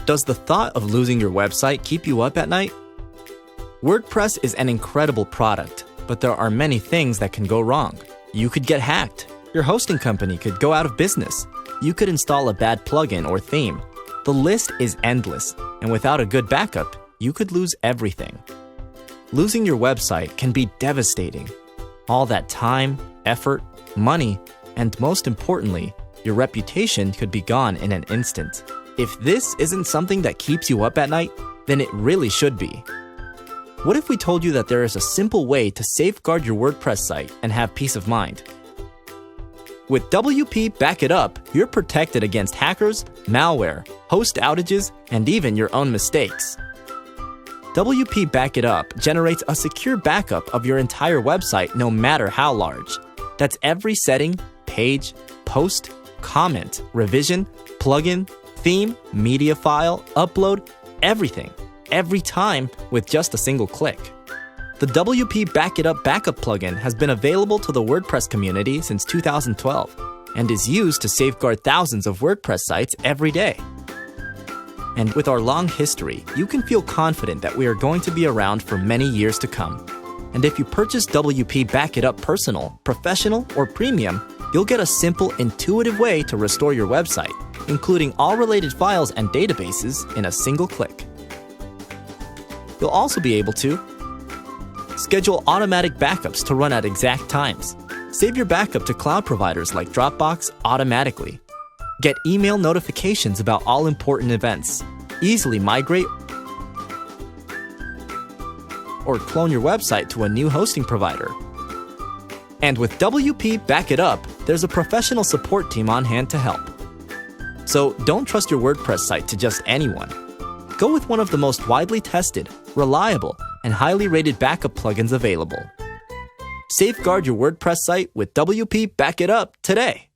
Does the thought of losing your website keep you up at night? WordPress is an incredible product, but there are many things that can go wrong. You could get hacked. Your hosting company could go out of business. You could install a bad plugin or theme. The list is endless, and without a good backup, you could lose everything. Losing your website can be devastating. All that time, effort, money, and most importantly, your reputation could be gone in an instant. If this isn't something that keeps you up at night, then it really should be. What if we told you that there is a simple way to safeguard your WordPress site and have peace of mind? With WP Back It Up, you're protected against hackers, malware, host outages, and even your own mistakes. WP Back It Up generates a secure backup of your entire website no matter how large. That's every setting, page, post, comment, revision, plugin, theme, media file, upload, everything, every time with just a single click. The WP Back It Up backup plugin has been available to the WordPress community since 2012 and is used to safeguard thousands of WordPress sites every day. And with our long history, you can feel confident that we are going to be around for many years to come. And if you purchase WP Back It Up Personal, Professional, or Premium, you'll get a simple, intuitive way to restore your website, including all related files and databases in a single click. You'll also be able to schedule automatic backups to run at exact times, save your backup to cloud providers like Dropbox automatically, get email notifications about all important events, easily migrate or clone your website to a new hosting provider. And with WP Back It Up, there's a professional support team on hand to help. So don't trust your WordPress site to just anyone. Go with one of the most widely tested, reliable, and highly rated backup plugins available. Safeguard your WordPress site with WP Back It Up today.